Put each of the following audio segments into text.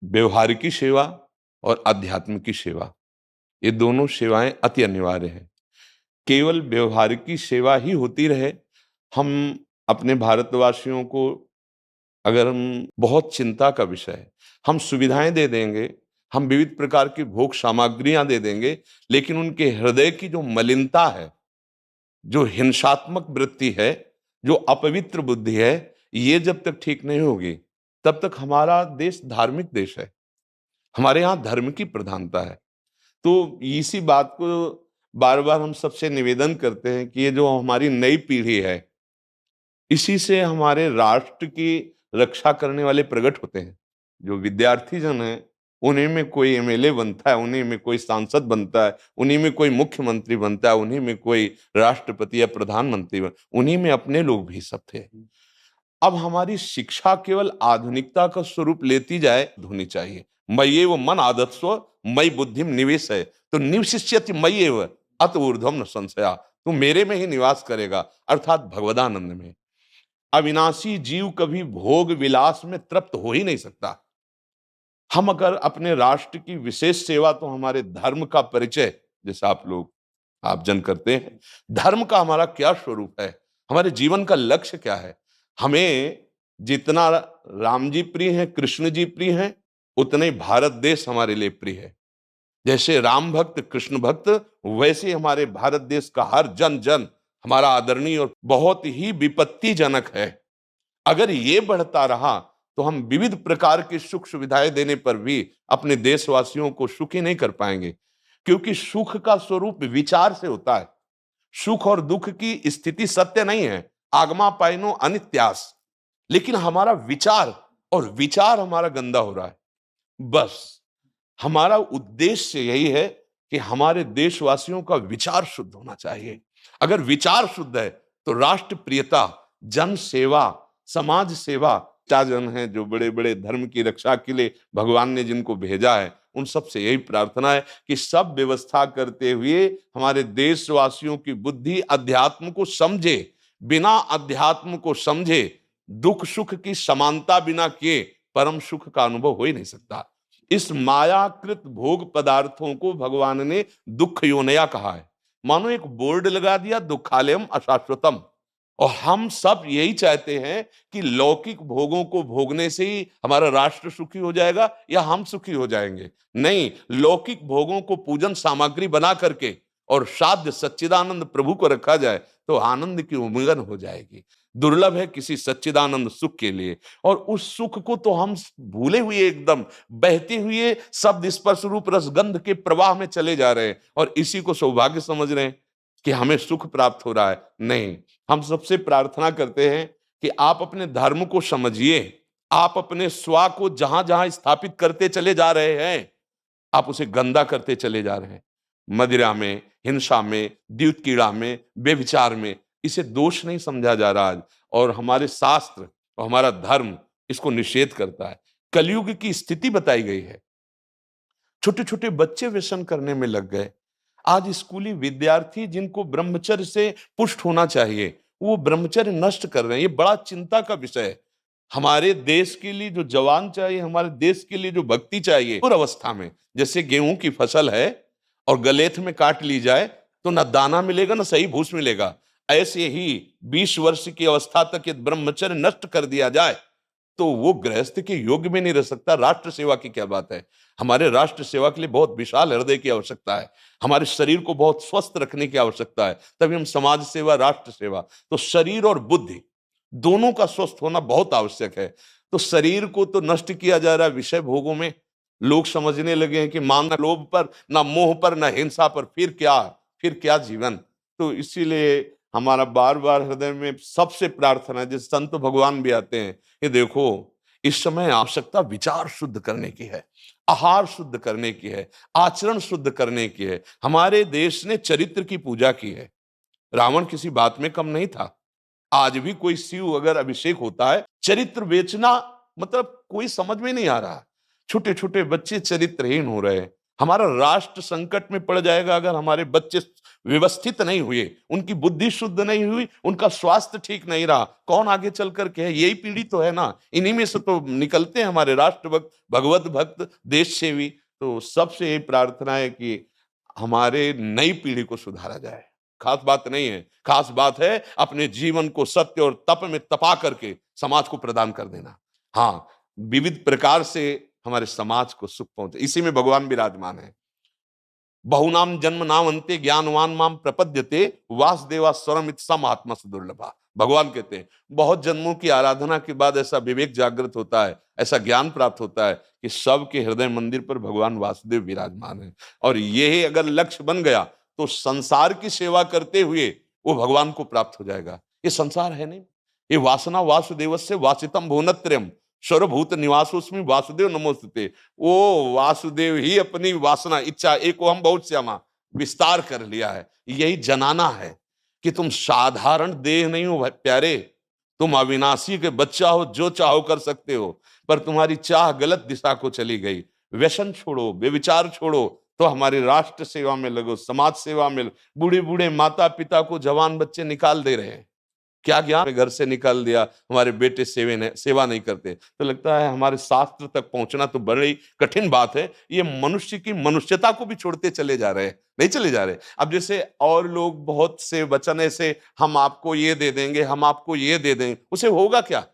व्यवहारिकी सेवा और आध्यात्म की सेवा, ये दोनों सेवाएं अति अनिवार्य हैं। केवल व्यवहारिकी सेवा ही होती रहे, हम अपने भारतवासियों को, अगर हम बहुत चिंता का विषय है, हम सुविधाएं दे देंगे, हम विविध प्रकार की भोग सामग्रियां दे देंगे, लेकिन उनके हृदय की जो मलिनता है, जो हिंसात्मक वृत्ति है, जो अपवित्र बुद्धि है, ये जब तक ठीक नहीं होगी, तब तक हमारा देश धार्मिक देश है। हमारे यहाँ धर्म की प्रधानता है। तो इसी बात को बार-बार हम सबसे निवेदन करते हैं कि ये जो हमारी नई पीढ़ी है, इसी से हमारे राष्ट्र की रक्षा करने वाले प्रकट होते हैं। जो विद्यार्थी जन हैं, उन्हीं में कोई एमएलए बनता है, उन्हीं में कोई सांसद बनता है, उन्हीं में कोई मुख्यमंत्री बनता है, उन्हीं में कोई राष्ट्रपति या प्रधानमंत्री उन्हीं में अपने लोग भी सब थे। अब हमारी शिक्षा केवल आधुनिकता का स्वरूप लेती जाए होनी चाहिए। मय्येव मन आदत्स्व मयि बुद्धिम निवेशय, तो निवशिष्यति मय्येव अत ऊर्ध्वम न संशया, तू मेरे में ही निवास करेगा, अर्थात भगवदानंद में। अविनाशी जीव कभी भोग विलास में तृप्त हो ही नहीं सकता। हम अगर अपने राष्ट्र की विशेष सेवा, तो हमारे धर्म का परिचय, जैसे आप जन करते हैं, धर्म का हमारा क्या स्वरूप है, हमारे जीवन का लक्ष्य क्या है। हमें जितना राम जी प्रिय हैं, कृष्ण जी प्रिय हैं, उतने ही भारत देश हमारे लिए प्रिय है। जैसे राम भक्त, कृष्ण भक्त, वैसे ही हमारे भारत देश का हर जन जन हमारा आदरणीय और बहुत ही विपत्तिजनक है। अगर ये बढ़ता रहा, तो हम विविध प्रकार की सुख सुविधाएं देने पर भी अपने देशवासियों को सुखी नहीं कर पाएंगे, क्योंकि सुख का स्वरूप विचार से होता है। सुख और दुख की स्थिति सत्य नहीं है, आगमा पाइनो अनित्यास, लेकिन हमारा विचार, और विचार हमारा गंदा हो रहा है। बस हमारा उद्देश्य यही है कि हमारे देशवासियों का विचार शुद्ध होना चाहिए। अगर विचार शुद्ध है, तो राष्ट्र प्रियता, जन सेवा, समाज सेवा, जन है जो बड़े बड़े धर्म की रक्षा के लिए भगवान ने जिनको भेजा है, उन सब से यही प्रार्थना है कि सब व्यवस्था करते हुए हमारे देशवासियों की बुद्धि अध्यात्म को समझे। बिना अध्यात्म को समझे दुख सुख की समानता बिना किए परम सुख का अनुभव हो ही नहीं सकता। इस मायाकृत भोग पदार्थों को भगवान ने दुख योनया कहा है। मानो एक बोर्ड लगा दिया, दुखालयम अशाश्वतम। और हम सब यही चाहते हैं कि लौकिक भोगों को भोगने से ही हमारा राष्ट्र सुखी हो जाएगा या हम सुखी हो जाएंगे। नहीं, लौकिक भोगों को पूजन सामग्री बना करके और साध्य सच्चिदानंद प्रभु को रखा जाए, तो आनंद की उमंगन हो जाएगी। दुर्लभ है किसी सच्चिदानंद सुख के लिए, और उस सुख को तो हम भूले हुए, एकदम बहते हुए शब्द स्पर्श रूप रसगंध के प्रवाह में चले जा रहे हैं, और इसी को सौभाग्य समझ रहे हैं कि हमें सुख प्राप्त हो रहा है। नहीं, हम सबसे प्रार्थना करते हैं कि आप अपने धर्म को समझिए। आप अपने स्व को जहां जहां स्थापित करते चले जा रहे हैं, आप उसे गंदा करते चले जा रहे हैं। मदिरा में, हिंसा में, द्यूत कीड़ा में, व्यभिचार में, इसे दोष नहीं समझा जा रहा आज। और हमारे शास्त्र और हमारा धर्म इसको निषेध करता है। कलयुग की स्थिति बताई गई है। छोटे छोटे बच्चे व्यसन करने में लग गए। आज स्कूली विद्यार्थी जिनको ब्रह्मचर्य से पुष्ट होना चाहिए, वो ब्रह्मचर्य नष्ट कर रहे हैं। ये बड़ा चिंता का विषय है। हमारे देश के लिए जो जवान चाहिए, हमारे देश के लिए जो भक्ति चाहिए, और अवस्था में जैसे गेहूं की फसल है और गलेथ में काट ली जाए तो ना दाना मिलेगा ना सही भूस मिलेगा, ऐसे ही 20 वर्ष की अवस्था तक यदि ब्रह्मचर्य नष्ट कर दिया जाए, तो वो गृहस्थ के योग्य में नहीं रह सकता। राष्ट्र सेवा की क्या बात है। हमारे राष्ट्र सेवा के लिए बहुत विशाल हृदय की आवश्यकता है। हमारे शरीर को बहुत स्वस्थ रखने की आवश्यकता है, तभी हम समाज सेवा, राष्ट्र सेवा। तो शरीर और बुद्धि दोनों का स्वस्थ होना बहुत आवश्यक है। तो शरीर को तो नष्ट किया जा रहा है विषय भोगों में। लोग समझने लगे हैं कि मान ना लोभ पर, ना मोह पर, ना हिंसा पर, फिर क्या जीवन। तो इसीलिए हमारा बार बार हृदय में सबसे प्रार्थना है, जिस संत भगवान भी आते हैं, ये देखो इस समय आवश्यकता विचार शुद्ध करने की है, आहार शुद्ध करने की है, आचरण शुद्ध करने की है। हमारे देश ने चरित्र की पूजा की है। रावण किसी बात में कम नहीं था। आज भी कोई शिव अगर अभिषेक होता है, चरित्र बेचना मतलब कोई समझ में नहीं आ रहा। छोटे छोटे बच्चे चरित्रहीन हो रहे हैं। हमारा राष्ट्र संकट में पड़ जाएगा अगर हमारे बच्चे व्यवस्थित नहीं हुए, उनकी बुद्धि शुद्ध नहीं हुई, उनका स्वास्थ्य ठीक नहीं रहा, कौन आगे चल करके है? यही पीढ़ी तो है ना, इन्हीं में से तो निकलते हैं हमारे राष्ट्रभक्त, भगवत भक्त, देश सेवी। तो सबसे यही प्रार्थना है कि हमारे नई पीढ़ी को सुधारा जाए। खास बात नहीं है, खास बात है अपने जीवन को सत्य और तप में तपा करके समाज को प्रदान कर देना। हाँ, विविध प्रकार से हमारे समाज को सुख पहुंचे, इसी में भगवान विराजमान है। बहुनाम जन्म नाम अंते ज्ञानवान माम प्रपद्यते वासुदेवा स्वरमित सम आत्मा सुदुर्लभा। भगवान कहते हैं बहुत जन्मों की आराधना के बाद ऐसा विवेक जागृत होता है, ऐसा ज्ञान प्राप्त होता है कि सबके हृदय मंदिर पर भगवान वासुदेव विराजमान है। और यही अगर लक्ष्य बन गया तो संसार की सेवा करते हुए वो भगवान को प्राप्त हो जाएगा। ये संसार है नहीं, ये वासना वासुदेवस्य वासितम भुवनत्रयम् सर्वभूत निवासोस्मि वासुदेव नमोस्तुते। वो वासुदेव ही अपनी वासना इच्छा एको हम बहुत श्यामा विस्तार कर लिया है। यही जनाना है कि तुम साधारण देह नहीं हो प्यारे, तुम अविनाशी के बच्चा हो, जो चाहो कर सकते हो, पर तुम्हारी चाह गलत दिशा को चली गई। व्यसन छोड़ो, व्यभिचार छोड़ो, तो हमारी राष्ट्र सेवा में लगो, समाज सेवा में। बूढ़े बूढ़े माता पिता को जवान बच्चे निकाल दे रहे हैं, क्या ज्ञान घर से निकाल दिया, हमारे बेटे सेवा नहीं करते। तो लगता है हमारे शास्त्र तक पहुंचना तो बड़ी कठिन बात है। ये मनुष्य की मनुष्यता को भी छोड़ते चले जा रहे हैं, नहीं चले जा रहे। अब जैसे और लोग बहुत से वचन ऐसे, हम आपको ये दे देंगे, हम आपको ये दे देंगे, उसे होगा क्या?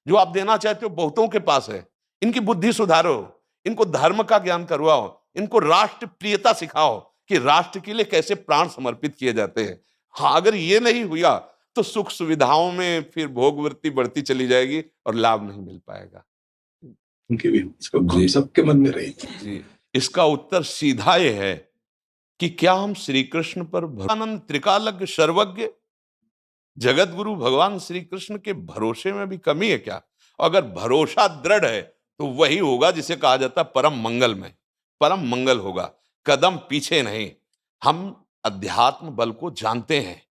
जो आप देना चाहते हो बहुतों के पास है। इनकी बुद्धि सुधारो, इनको धर्म का ज्ञान करवाओ, इनको राष्ट्र प्रियता सिखाओ कि राष्ट्र के लिए कैसे प्राण समर्पित किए जाते हैं। हाँ, अगर ये नहीं हुआ तो सुख सुविधाओं में फिर भोगवृत्ति बढ़ती चली जाएगी और लाभ नहीं मिल पाएगा। उनकी भी इसको सबके मन में रही जी, इसका उत्तर सीधा ये है कि क्या हम श्री कृष्ण पर आनंद त्रिकालज्ञ सर्वज्ञ जगत गुरु भगवान श्री कृष्ण के भरोसे में भी कमी है क्या? अगर भरोसा दृढ़ है तो वही होगा जिसे कहा जाता है परम मंगल में, परम मंगल होगा, कदम पीछे नहीं। हम अध्यात्म बल को जानते हैं,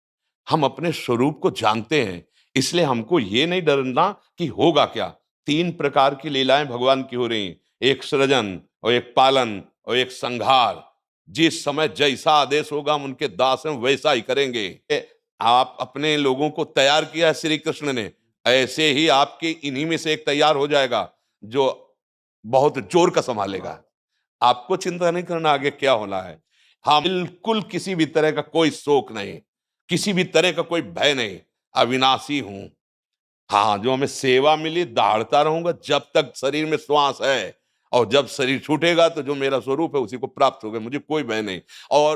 हम अपने स्वरूप को जानते हैं, इसलिए हमको ये नहीं डरना कि होगा क्या। 3 प्रकार की लीलाएं भगवान की हो रही, एक सृजन और एक पालन और एक संहार। जिस समय जैसा आदेश होगा हम उनके दास हैं, वैसा ही करेंगे। आप अपने लोगों को तैयार किया है श्री कृष्ण ने, ऐसे ही आपके इन्हीं में से एक तैयार हो जाएगा जो बहुत जोर का संभालेगा। आपको चिंता नहीं करना आगे क्या होना है। हाँ, बिल्कुल किसी भी तरह का कोई शोक नहीं, किसी भी तरह का कोई भय नहीं, अविनाशी हूं। हाँ, जो हमें सेवा मिली दहाड़ता रहूंगा जब तक शरीर में श्वास है, और जब शरीर छूटेगा तो जो मेरा स्वरूप है उसी को प्राप्त होगा, मुझे कोई भय नहीं। और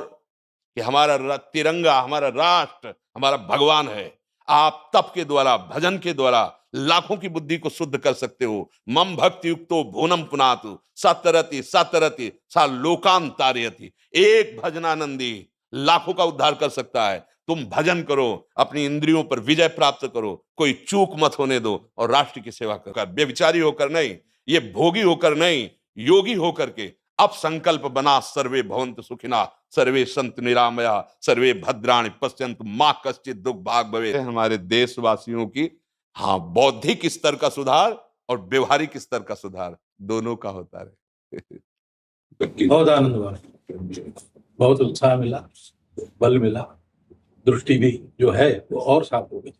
कि हमारा तिरंगा, हमारा राष्ट्र, हमारा भगवान है। आप तप के द्वारा, भजन के द्वारा लाखों की बुद्धि को शुद्ध कर सकते हो। मम भक्ति युक्तो भुवनम पुनातु सतरति सतरति सा लोकान तारयति। एक भजनानंदी लाखों का उद्धार कर सकता है। तुम भजन करो, अपनी इंद्रियों पर विजय प्राप्त करो, कोई चूक मत होने दो, और राष्ट्र की सेवा कर, व्यभिचारी होकर नहीं, ये भोगी होकर नहीं, योगी होकर के अब संकल्प बना, सर्वे भवन्तु सुखिना सर्वे सन्तु निरामया सर्वे भद्राणि पश्यन्तु मां कश्चित् दुख भाग भवेत्। हमारे देशवासियों की हाँ बौद्धिक स्तर का सुधार और व्यवहारिक स्तर का सुधार दोनों का होता रहे। बहुत आनंद हुआ, बहुत उत्साह मिला, बल मिला, दृष्टि भी जो है वो और साफ हो गई।